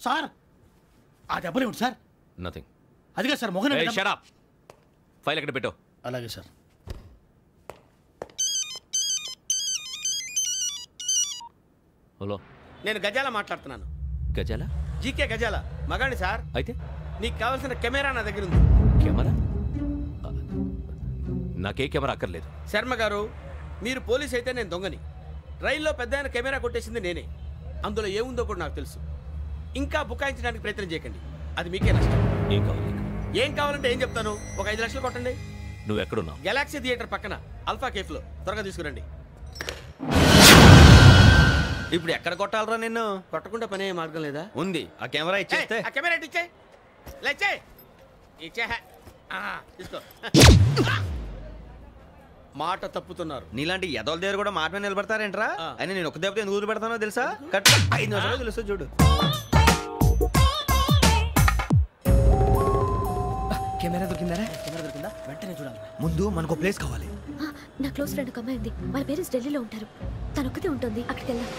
Sir ఆ డబ్బులు ఏమిటి సార్? నథింగ్. అదిగా sir Mohan. Shut up. File ఎక్కడ పెట్టు. అలాగే సార్. హలో, నేను గజాల మాట్లాడుతున్నాను. గజాల? జీకే గజాల మగాండి సార్. అయితే నీకు కావాల్సిన కెమెరా నా దగ్గర ఉంది. కెమెరా? నాకే కెమెరా అక్కర్లేదు. శర్మ గారు, మీరు పోలీస్ అయితే నేను దొంగని. రైల్లో పెద్ద ఆయన కెమెరా కొట్టేసింది నేనే. అందులో ఏముందో కూడా నాకు తెలుసు. ఇంకా బుకాయించడానికి ప్రయత్నం చేయకండి, అది మీకే నష్టం. ఏం కావాలి? ఏం కావాలంటే ఏం చెప్తాను. ఒక 5 లక్షలు కొట్టండి. నువ్వు ఎక్కడున్నావు? గెలాక్సీ థియేటర్ పక్కన అల్ఫా కేఫ్లో. త్వరగా తీసుకురండి. ఇప్పుడు ఎక్కడ కొట్టాలరా నిన్ను? కొట్టకుండా పనే మార్గం లేదా? ఉంది. ఆ కెమెరా ఇచ్చేస్తే. ఆ కెమెరా ఇచ్చే లేచే ఇచ్చే తీసుకో. మాట తప్పుతున్నారు. నీలాంటి ఎదల దగ్గర కూడా మాట మీద నిలబడతారేంట్రా? అయినా నేను ఒక దెబ్బతో ఎందుకు పెడతానో తెలుసా? కట్ 5 నిమిషాలు తెలుసు చూడు. కెమెరా దొరికిందా? వెంటనే చూడాలి. ముందు మనకు ప్లేస్ కావాలి. నా క్లోజ్ ఫ్రెండ్ ఒక అమ్మాయి ఉంది. వాళ్ళ పేరెంట్స్ ఢిల్లీలో ఉంటారు. తను ఒక్కతే ఉంటుంది. అక్కడికి వెళ్దాం.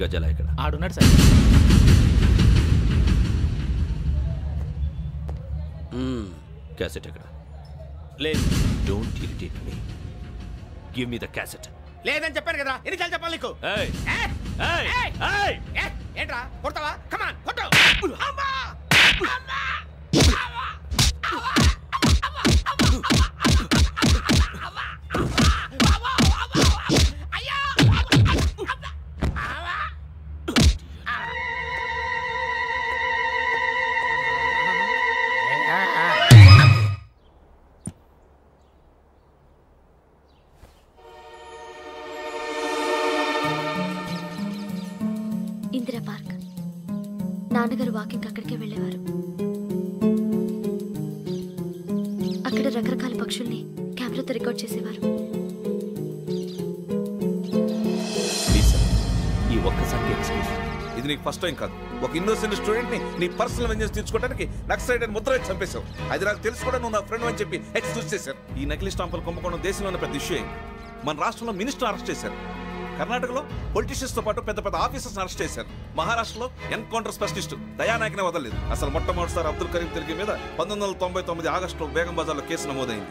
గజాల ఇక్కడ ఆడున్నాడు సార్. క్యాసెట్ ఎక్కడ? లేదు. Don't irritate me. Give me the cassette. లేదని చెప్పాను కదా, ఎన్నిసార్లు చెప్పాలి నీకు? ఏంట్రా కొడతావా? కమాన్ కొట్టు. ఇందిరా పార్క్. నాన్నగారు వాకింగ్ అక్కడికే వెళ్ళేవారు. అక్కడ రకరకాల పక్షుల్ని కెమెరాతో రికార్డ్ చేసేవారు. ఈ ఒక్కసారి ఎక్స్క్యూజ్. ఇది నీకు ఫస్ట్ టైం కాదు. ఒక ఇన్నోసెంట్ స్టూడెంట్ ని నీ పర్సనల్ వెంజెన్స్ తీర్చుకోవడానికి నక్సలైట్ అని ముద్ర వేసి చంపేశావు. అది నాకు తెలుసు కూడా నువ్వు నా ఫ్రెండ్ అని చెప్పి ఎక్స్క్యూజ్ చేశారు. ఈ నకిలీ స్టాంపులు కుంభకోణం దేశంలోనే పెద్ద ఇష్యూ అయింది. మన రాష్ట్రంలో మినిస్టర్ అరెస్ట్ చేశారు. కర్ణాటకలో పొలిటీషియన్స్ తో పాటు పెద్ద పెద్ద ఆఫీసర్స్ అరెస్ట్ చేశారు. మహారాష్ట్రలో ఎన్కౌంటర్ స్పెషలిస్ట్ దయానాయకనే వదలలేదు. అసలు మొట్టమొదటిసారి అబ్దుల్ కరీం తిరిగి మీద 1999 ఆగస్టులో బేగం బజార్లో కేసు నమోదైంది.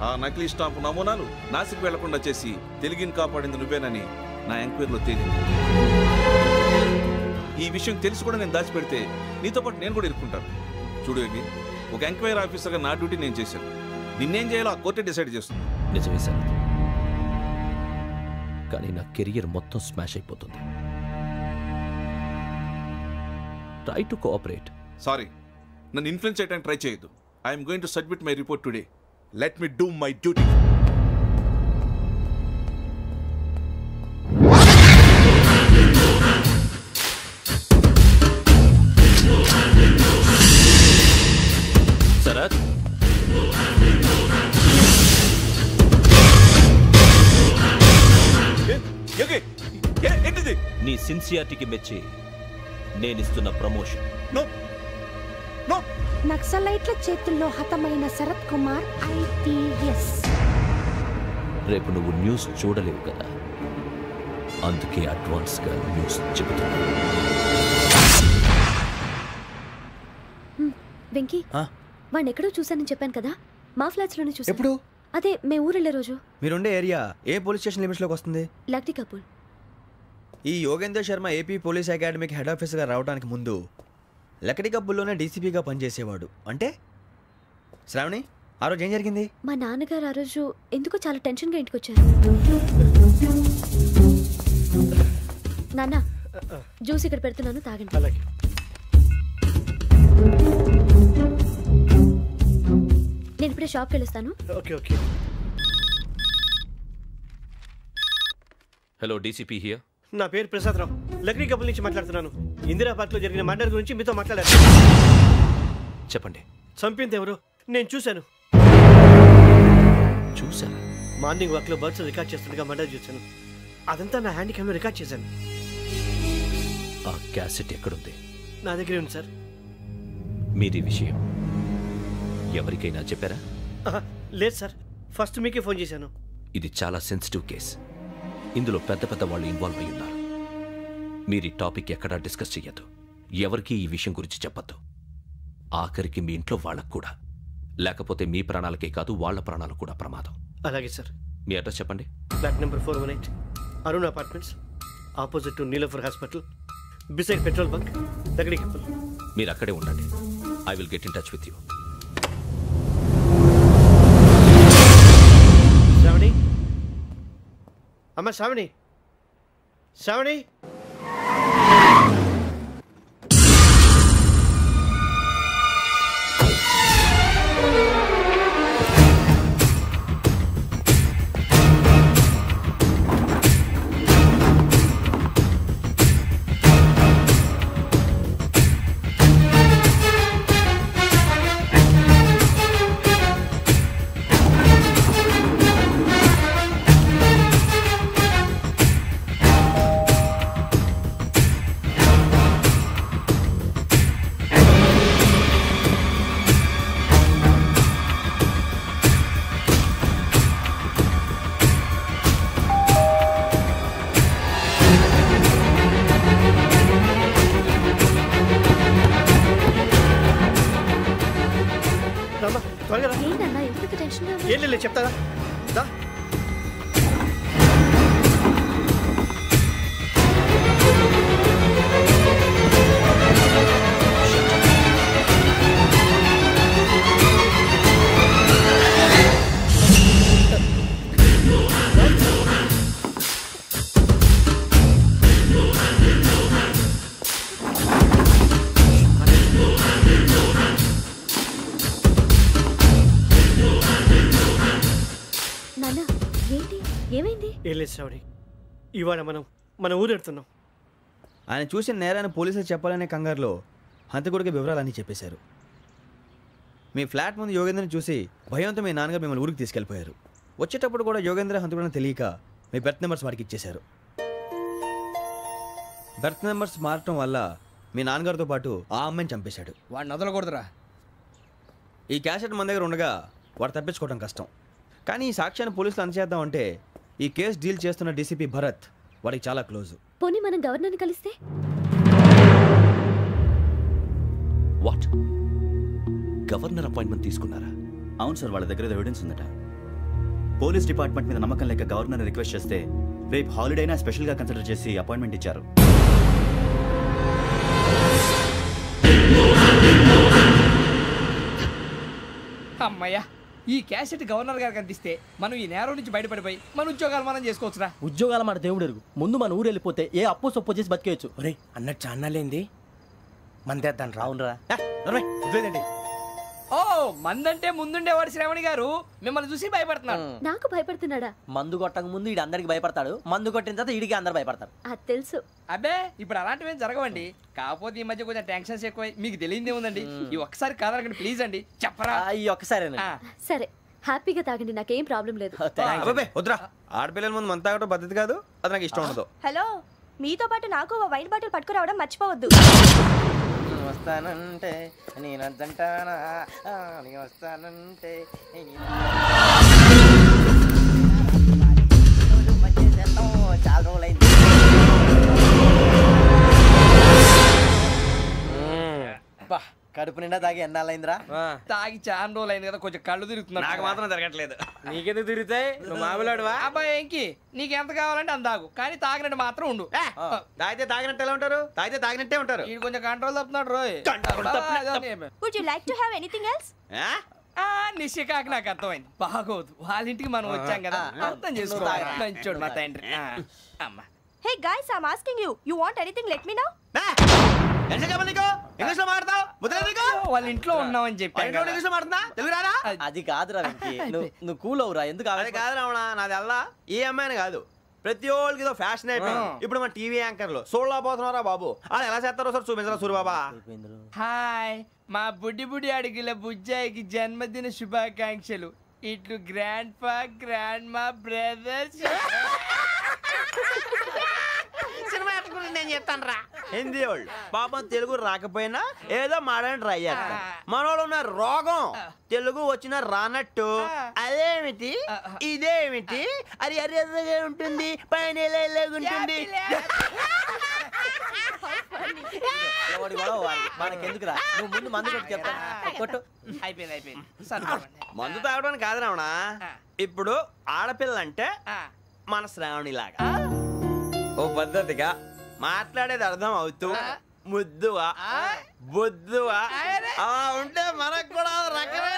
ఆ నకిలీ స్టాంపు నమూనాలు నాసిక్ వెళ్లకుండా చేసి తెలుగుని కాపాడింది నువ్వేనని నా ఎంక్వైరీలో తేలింది. ఈ విషయం తెలిసి కూడా నేను దాచిపెడితే నీతో పాటు నేను కూడా ఇరుక్కుంటాను. చూడు యోగి, ఒక ఎంక్వైరీ ఆఫీసర్గా నా డ్యూటీ నేను చేశాను. నిన్నేం చేయాలో ఆ కోర్టే డిసైడ్ చేస్తుంది. నిజమే సార్, కానీ నా కెరియర్ మొత్తం స్మాష్ అయిపోతుంది. Try to cooperate. సారీ, నన్ను ఇన్ఫ్లుయెన్స్ చేయడానికి ట్రై చేయొద్దు. I'm going to submit my report today. Let me do my duty. Sharath, నీ సిన్సియారిటీకి మెచ్చి నేనిస్తున్న ప్రమోషన్. నక్సలైట్ల చేతుల్లో హతమైన శరత్ కుమార్ IPS. రేపు నువ్వు న్యూస్ చూడలేవు కదా, అందుకే అడ్వాన్స్ గా న్యూస్ చెబుతున్నా. వెంకీ, వాడిని ఎక్కడో చూశానని చెప్పాను కదా, మా ఫ్లాట్స్ లోనే చూసాను. ఎప్పుడు? అదే మే ఊరెళ్ళే రోజు. మీరుండే ఏరియా ఏ పోలీస్ స్టేషన్ లిమిట్స్ లోకి వస్తుంది? లక్టీ కపూల్. ఈ యోగేందర్ శర్మ ఏపీ పోలీస్ అకాడమీకి హెడ్ ఆఫీసర్గా రావడానికి ముందు లక్డీ కబ్బుల్లోనే డీసీపీగా పనిచేసేవాడు. అంటే శ్రావణి, ఆ రోజు ఏం జరిగింది? మా నాన్నగారు ఆ రోజు ఎందుకో చాలా టెన్షన్గా ఇంటికి వచ్చారు. నాన్న, జ్యూస్ ఇక్కడ పెడుతున్నాను, తాగండి. అలాగే. నేను ఇప్పుడే షాప్కి వెళ్ళొస్తాను. Okay okay. Hello, DCP here. నా పేరు ప్రసాదరావు, లక్డీ కపుల్ నుంచి మాట్లాడుతున్నాను. ఇందిరా పార్క్ లో జరిగిన మర్డర్ గురించి మీతో మాట్లాడారు. చెప్పండి. చంపింది ఎవరు? నేను చూశాను. చూశాను. మార్నింగ్ వాక్ లో బర్డ్స్ రికార్డ్ చేస్తుండగా మర్డర్ చూశాను. అదంతా నా హ్యాండ్ క్యామ్ లో రికార్డ్ చేశాను. ఆ క్యాసెట్ ఎక్కడుంది? నా దగ్గరే ఉంది సార్. మీది విషయం ఎవరికైనా చెప్పారా? లేదు సార్, ఫస్ట్ మీకే ఫోన్ చేశాను. ఇది చాలా సెన్సిటివ్ కేస్. ఇందులో పెద్ద పెద్ద వాళ్ళు ఇన్వాల్వ్ అయి ఉన్నారు. మీరు ఈ టాపిక్ ఎక్కడా డిస్కస్ చెయ్యొద్దు. ఎవరికీ ఈ విషయం గురించి చెప్పొద్దు. ఆఖరికి మీ ఇంట్లో వాళ్ళకు కూడా. లేకపోతే మీ ప్రాణాలకే కాదు వాళ్ళ ప్రాణాలు కూడా ప్రమాదం. అలాగే సార్. మీ అడ్రస్ చెప్పండి. Flat number 418 Arun apartments, opposite to Niloufer hospital, beside petrol bunk, Lakdikapul. మీరు అక్కడే ఉండండి. I will get in touch with you. Shravani, అమ్మ శ్రావణి, శ్రావణి. ఏంటన్నా ఎందుకు టెన్షన్? ఏం లేదు, చెప్తారా? ఏం లేదు శ్రావణి, ఇవాళ మన ఊరెడుతున్నాం. ఆయన చూసిన నేరాన్ని పోలీసులు చెప్పాలనే కంగారులో హంతకుడికి వివరాలన్నీ చెప్పేశారు. మీ ఫ్లాట్ ముందు యోగేంద్రని చూసి భయంతో మీ నాన్నగారు మిమ్మల్ని ఊరికి తీసుకెళ్ళిపోయారు. వచ్చేటప్పుడు కూడా యోగేంద్ర హంతకుడని తెలియక మీ బెర్త్ నెంబర్స్ వాడికి ఇచ్చేశారు. బెర్త్ నెంబర్స్ మారటం వల్ల మీ నాన్నగారితో పాటు ఆ అమ్మాయిని చంపేశాడు. వాడిని వదలకూడదురా. ఈ క్యాసెట్ మన దగ్గర ఉండగా వాడు తప్పించుకోవడం కష్టం. కానీ ఈ సాక్ష్యాన్ని పోలీసులు అందజేద్దామంటే ఈ కేసు డీల్ చేస్తున్న డీసీపీ భరత్ వాడికి చాలా క్లోజ్. పోనీ మనం గవర్నర్ని కలిస్తే? వాట్? గవర్నర్ అపాయింట్మెంట్ తీసుకున్నారా? అవును సార్, వాళ్ళ దగ్గర ఎవిడెన్స్ ఉందట. పోలీస్ డిపార్ట్మెంట్ మీద నమ్మకం లేక గవర్నర్ రిక్వెస్ట్ చేస్తే రేపు హాలిడేనా స్పెషల్గా కన్సిడర్ చేసి అపాయింట్మెంట్ ఇచ్చారు. అమ్మయ్యా, ఈ క్యాసెట్ గవర్నర్ గారికి అందిస్తే మనం ఈ నేరం నుంచి బయటపడిపోయి మన ఉద్యోగాలు మనం చేసుకోవచ్చురా. ఉద్యోగాల మాట దేవుడు ఎరుగు. ముందు మన ఊరు వెళ్ళిపోతే ఏ అప్పు సొప్పు చేసి బతికేయచ్చు. ఒరే అన్నట్టు చాన్నాలేంది మందేద్దాం రావునరా. ఓ మందంటే ముందుండేవాడు శ్రావణి గారు మిమ్మల్ని చూసి భయపడుతున్నాడు. నాకు భయపడుతున్నాడా? మందు కొట్టక ముందు ఈడు అందరికి భయపడతాడు, మందు కొట్టిన తర్వాత ఈడికి అందరు భయపడతారు. అది తెలుసు. అబ్బే ఇప్పుడు అలాంటివి ఏం జరగవండి. కాకపోతే ఈ మధ్య కొంచెం టెన్షన్స్ ఎక్కువ, మీకు తెలియదే ఉందండి. ఈ ఒక్కసారి కాదనకండి ప్లీజ్ అండి, చెప్పరా? ఈ ఒక్కసారి సరే హ్యాపీగా తాగండి, నాకేం ప్రాబ్లం లేదు. వద్దురా, ఆడపిల్లల ముందు మన తాగటం పద్ధతి కాదు, అది నాకు ఇష్టం ఉండదు. హలో, మీతో పాటు నాకు వైట్ బాటిల్ పట్టుకురావడం మర్చిపోవద్దు. వస్తానంటే నేనంటానా, వస్తానంటే చాలా రోజులైంది. కడుపు నిండా తాగి ఎన్నాళ్ళైందిరా? తాగి చాలా రోజులు అయింది కదా, కొంచెం కళ్ళు తిరుగుతున్నాడు. నాకు మాత్రం జరగట్లేదు. నీకెందుకు తిరుగుతాయి? నువ్వు మామూలుడువా? అబ్బాయి ఏంకి నీకు ఎంత కావాలంటే అంత తాగు, కానీ తాగినట్టు మాత్రం ఉండు. తాగితే తాగినట్టు ఎలా ఉంటారు? తాగితే తాగినట్టే ఉంటారు. ఇది కొంచెం control తప్పుతున్నాడు Roy. Would you like to have anything else? నిశ్చికాకి నాకు అర్థమైంది. బాగోదు, వాళ్ళ ఇంటికి మనం వచ్చాం కదా, అర్థం చేసుకోవాలి. మంచోడు మా తండ్రి. అమ్మ Hey guys, I'm asking you. You want anything? Let me know. English లో మాట్లాడతావు? వాళ్ళ ఇంట్లో ఉన్నామని చెప్పి ఇంగ్లీష్ లో మాట్లాడుతున్నా, తెలుగు రాదా? అది కాదురా వెంకీ, నువ్వు కూల్ అవురా. ఎందుకు? అది కాదు రావణ, నాది అల్లా ఏ అమ్మాయిని కాదు, ప్రతి ఒళ్ళకి ఇదో ఫ్యాషన్ అయిపోయింది. ఇప్పుడు మన టీవీ యాంకర్లు సోళ్ళ పోతున్నారా బాబు, వాళ్ళు ఎలా చేస్తారో సార్ చూపించరా సూరిబాబా. హాయ్, మా బుడ్డి అడిగిల బుజ్జాయికి జన్మదిన శుభాకాంక్షలు. ఇట్లు గ్రాండ్ ఫా గ్రాండ్ మా బ్రదర్స్. సినిమా నేను చెప్తాను రా. హిందీ వాళ్ళు పాపం తెలుగు రాకపోయినా ఏదో మాడని ట్రై చేస్తారు. మనోళ్ళు ఉన్న రోగం తెలుగు వచ్చిన రానట్టు అదేమిటి ఇదేమిటి అది అరిగా ఉంటుంది పైన ఉంటుంది. మనకెందుకురా నువ్వు ముందు మందు కొట్టు చెప్తా కొట్టు. అయిపోయింది. మందు తాగడానికి కాదు రావణ, ఇప్పుడు ఆడపిల్ల అంటే మన శ్రావణిలాగా ఓ పద్ధతిగా మాట్లాడేది అర్థం అవుతూ ముద్దువా బొద్దువా అలా ఉంటే మనకు కూడా రకమే